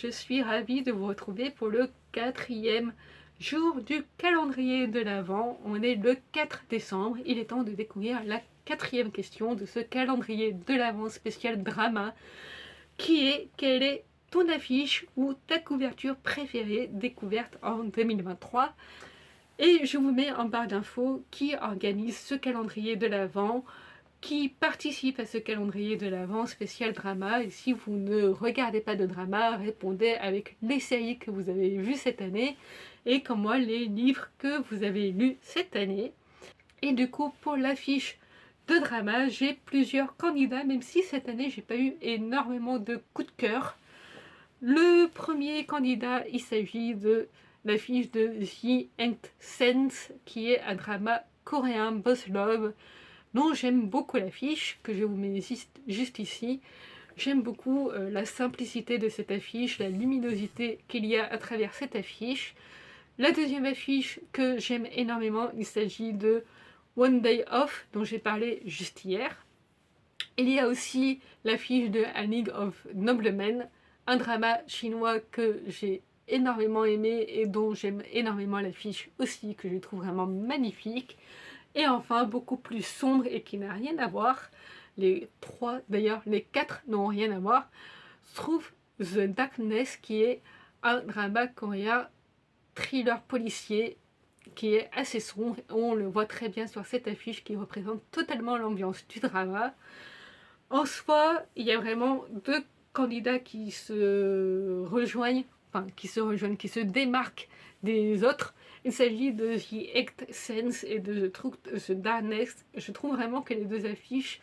je suis ravie de vous retrouver pour le 4e jour du calendrier de l'Avent. On est le 4 décembre, il est temps de découvrir la 4e question de ce calendrier de l'Avent spécial drama, qui est: quelle est ton affiche ou ta couverture préférée découverte en 2023? Et je vous mets en barre d'infos qui organise ce calendrier de l'Avent, qui participe à ce calendrier de l'Avent spécial drama. Et si vous ne regardez pas de drama, répondez avec les séries que vous avez vues cette année et comme moi les livres que vous avez lus cette année. Et du coup, pour l'affiche de drama, j'ai plusieurs candidats, même si cette année j'ai pas eu énormément de coups de cœur. Le premier candidat, il s'agit de l'affiche de The Nth Sense, qui est un drama coréen boss love dont j'aime beaucoup l'affiche, que je vous mets juste ici. J'aime beaucoup la simplicité de cette affiche, la luminosité qu'il y a à travers cette affiche. La deuxième affiche que j'aime énormément, il s'agit de One Day Off, dont j'ai parlé juste hier. Il y a aussi l'affiche de A League of Noblemen, un drama chinois que j'ai énormément aimé et dont j'aime énormément l'affiche aussi, que je trouve vraiment magnifique. Et enfin, beaucoup plus sombre et qui n'a rien à voir, les trois, d'ailleurs les quatre n'ont rien à voir, se trouve The Darkness, qui est un drama coréen thriller policier qui est assez sombre. On le voit très bien sur cette affiche qui représente totalement l'ambiance du drama. En soi, il y a vraiment deux candidats qui se rejoignent, qui se démarquent des autres. Il s'agit de The Eighth Sense et de The Darkness. Je trouve vraiment que les deux affiches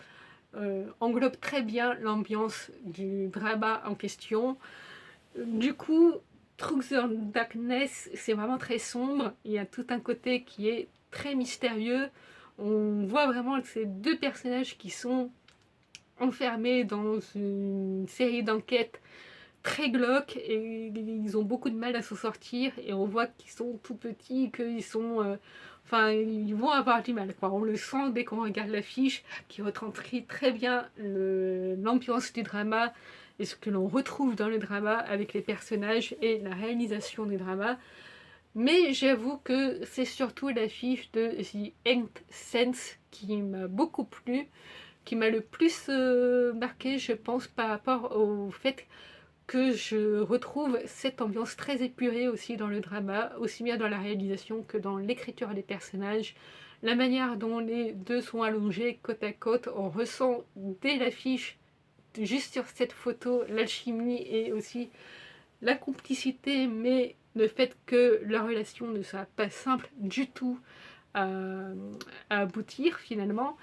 englobent très bien l'ambiance du drama en question. Du coup, Truth or Darkness, c'est vraiment très sombre. Il y a tout un côté qui est très mystérieux. On voit vraiment ces deux personnages qui sont enfermés dans une série d'enquêtes très glauques et ils ont beaucoup de mal à s'en sortir et on voit qu'ils sont tout petits, qu'ils sont... ils vont avoir du mal, quoi. On le sent dès qu'on regarde l'affiche, qui retranscrit très bien l'ambiance du drama et ce que l'on retrouve dans le drama avec les personnages et la réalisation du drama. Mais j'avoue que c'est surtout l'affiche de The Nth Sense qui m'a beaucoup plu, qui m'a le plus marqué, je pense, par rapport au fait que je retrouve cette ambiance très épurée aussi dans le drama, aussi bien dans la réalisation que dans l'écriture des personnages. La manière dont les deux sont allongés côte à côte, on ressent dès l'affiche, juste sur cette photo, l'alchimie et aussi la complicité, mais le fait que leur relation ne soit pas simple du tout à aboutir finalement.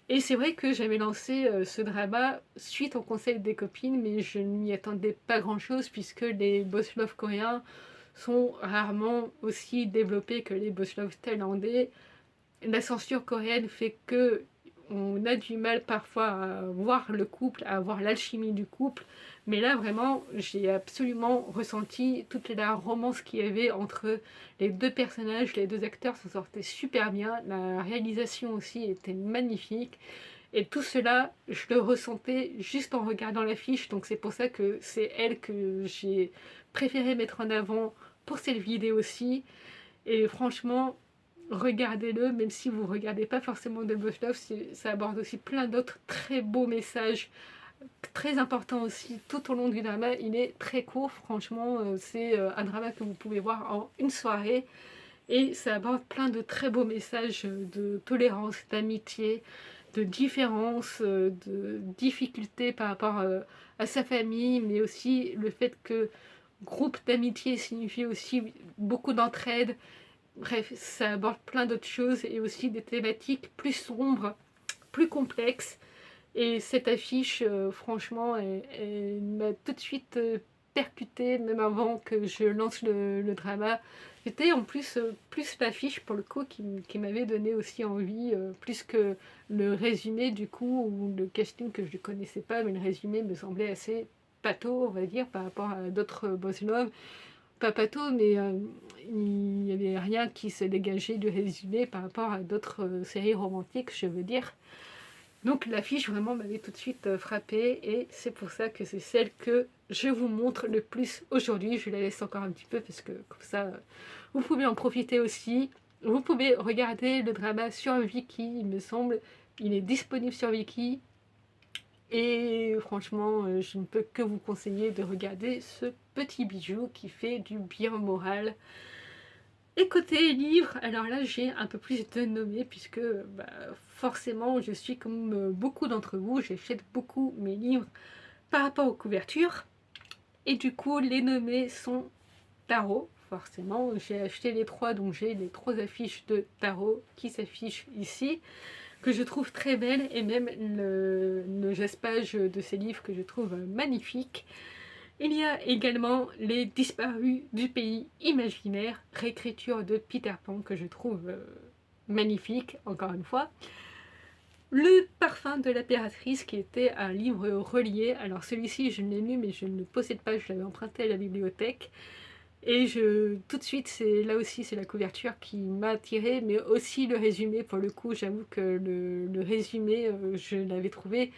Et c'est vrai que j'avais lancé ce drama suite au conseil des copines, mais je ne m'y attendais pas grand-chose puisque les boss love coréens sont rarement aussi développés que les boss love thaïlandais. La censure coréenne fait que on a du mal parfois à voir le couple, à voir l'alchimie du couple, mais là vraiment j'ai absolument ressenti toute la romance qu'il y avait entre les deux personnages. Les deux acteurs s'en sortaient super bien, la réalisation aussi était magnifique et tout cela je le ressentais juste en regardant l'affiche, donc c'est pour ça que c'est elle que j'ai préféré mettre en avant pour cette vidéo aussi. Et franchement, regardez-le, même si vous ne regardez pas forcément de Boss Love, ça aborde aussi plein d'autres très beaux messages, très importants aussi tout au long du drama. Il est très court, franchement, c'est un drama que vous pouvez voir en une soirée, et ça aborde plein de très beaux messages de tolérance, d'amitié, de différence, de difficultés par rapport à sa famille, mais aussi le fait que groupe d'amitié signifie aussi beaucoup d'entraide. Bref, ça aborde plein d'autres choses et aussi des thématiques plus sombres, plus complexes. Et cette affiche, franchement, elle m'a tout de suite percutée, même avant que je lance le drama. C'était en plus, plus l'affiche, pour le coup, qui m'avait donné aussi envie, plus que le résumé, du coup, ou le casting que je ne connaissais pas, mais le résumé me semblait assez pâteau, on va dire, par rapport à d'autres boss love. Pas pâteau, mais il n'y avait rien qui se dégageait du résumé par rapport à d'autres séries romantiques, je veux dire. Donc l'affiche vraiment m'avait tout de suite frappée et c'est pour ça que c'est celle que je vous montre le plus aujourd'hui. Je la laisse encore un petit peu parce que comme ça vous pouvez en profiter aussi. Vous pouvez regarder le drama sur Viki, il me semble. Il est disponible sur Viki. Et franchement, je ne peux que vous conseiller de regarder ce petit bijou qui fait du bien moral. Et côté livre, alors là j'ai un peu plus de nommés puisque forcément je suis comme beaucoup d'entre vous, j'achète beaucoup mes livres par rapport aux couvertures. Et du coup les nommés sont tarot, forcément. J'ai acheté les trois, donc j'ai les trois affiches de tarot qui s'affichent ici, que je trouve très belles, et même le jaspage de ces livres que je trouve magnifique. Il y a également Les Disparus du pays imaginaire, réécriture de Peter Pan que je trouve magnifique, encore une fois. Le parfum de l'impératrice qui était un livre relié. Alors celui-ci je l'ai lu mais je ne le possède pas, je l'avais emprunté à la bibliothèque. Et tout de suite, là aussi, c'est la couverture qui m'a attirée, mais aussi le résumé. Pour le coup, j'avoue que le résumé, je l'avais trouvé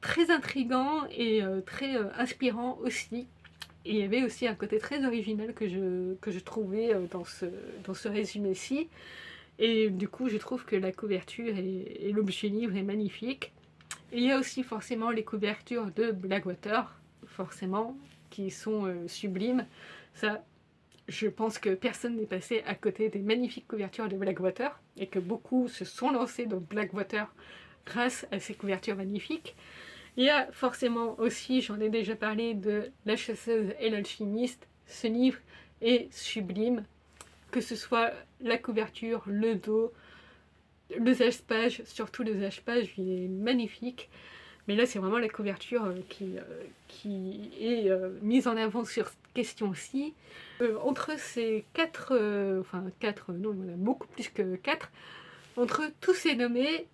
très intriguant et très inspirant aussi. Et il y avait aussi un côté très original que je trouvais dans ce résumé-ci. Et du coup, je trouve que la couverture et l'objet livre est magnifique. Et il y a aussi forcément les couvertures de Blackwater, forcément, qui sont sublimes. Ça, je pense que personne n'est passé à côté des magnifiques couvertures de Blackwater et que beaucoup se sont lancés dans Blackwater grâce à ces couvertures magnifiques. Il y a forcément aussi, j'en ai déjà parlé, de La chasseuse et l'alchimiste. Ce livre est sublime, que ce soit la couverture, le dos, le zaspage, surtout le zaspage, il est magnifique. Mais là, c'est vraiment la couverture qui est mise en avant sur cette question-ci. Entre ces quatre, non, il y en a beaucoup plus que quatre, entre tous ces nommés,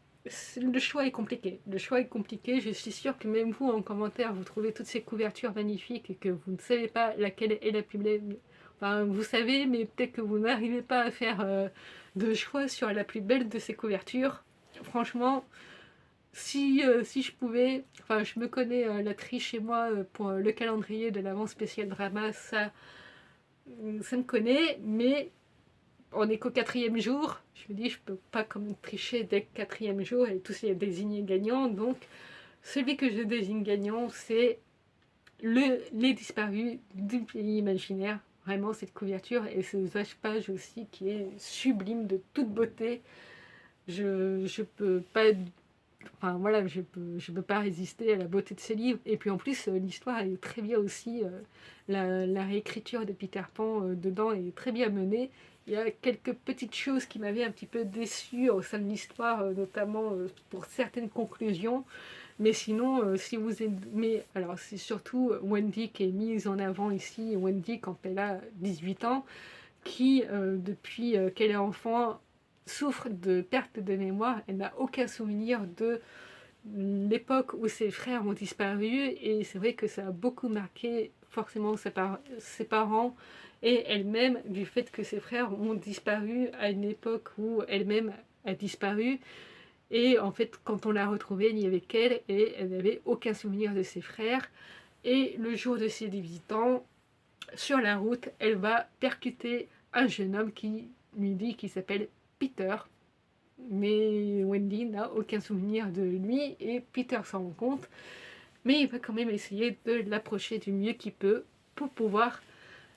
le choix est compliqué. Le choix est compliqué. Je suis sûre que même vous, en commentaire, vous trouvez toutes ces couvertures magnifiques et que vous ne savez pas laquelle est la plus belle. Enfin, vous savez, mais peut-être que vous n'arrivez pas à faire de choix sur la plus belle de ces couvertures. Franchement, si je pouvais, enfin je me connais la triche chez moi pour le calendrier de l'avant spécial drama, ça me connaît, mais on est qu'au quatrième jour, je me dis je peux pas comme tricher dès le quatrième jour et tous les désigner gagnants, donc celui que je désigne gagnant c'est Les Disparus du pays imaginaire. Vraiment cette couverture et ce page aussi qui est sublime de toute beauté. Je peux pas, enfin voilà, je peux pas résister à la beauté de ces livres. Et puis en plus, l'histoire est très bien aussi. La réécriture de Peter Pan dedans est très bien menée. Il y a quelques petites choses qui m'avaient un petit peu déçue au sein de l'histoire, notamment pour certaines conclusions. Mais sinon, si vous aimez, alors c'est surtout Wendy qui est mise en avant ici. Wendy, quand elle a 18 ans, qui, depuis qu'elle est enfant, souffre de perte de mémoire. Elle n'a aucun souvenir de l'époque où ses frères ont disparu. Et c'est vrai que ça a beaucoup marqué forcément ses parents et elle-même du fait que ses frères ont disparu à une époque où elle-même a disparu. Et en fait, quand on l'a retrouvée, il n'y avait qu'elle et elle n'avait aucun souvenir de ses frères. Et le jour de ses 18 ans, sur la route, elle va percuter un jeune homme qui lui dit qu'il s'appelle Peter. Mais Wendy n'a aucun souvenir de lui et Peter s'en rend compte. Mais il va quand même essayer de l'approcher du mieux qu'il peut pour pouvoir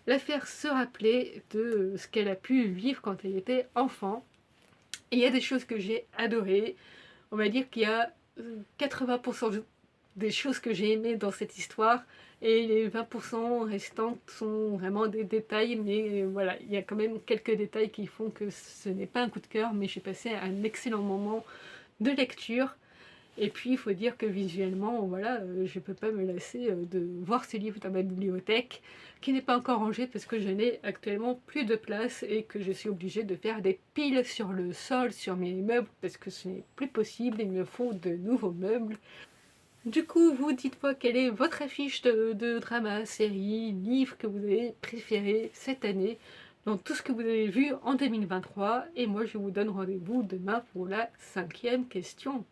la faire se rappeler de ce qu'elle a pu vivre quand elle était enfant. Et il y a des choses que j'ai adorées. On va dire qu'il y a 80% des choses que j'ai aimées dans cette histoire et les 20% restants sont vraiment des détails, mais voilà, il y a quand même quelques détails qui font que ce n'est pas un coup de cœur, mais j'ai passé un excellent moment de lecture. Et puis il faut dire que visuellement, voilà, je ne peux pas me lasser de voir ce livre dans ma bibliothèque, qui n'est pas encore rangée parce que je n'ai actuellement plus de place et que je suis obligée de faire des piles sur le sol, sur mes meubles, parce que ce n'est plus possible, il me faut de nouveaux meubles. Du coup, vous dites-moi quelle est votre affiche de drama, série, livre que vous avez préféré cette année, dans tout ce que vous avez vu en 2023. Et moi, je vous donne rendez-vous demain pour la 5e question.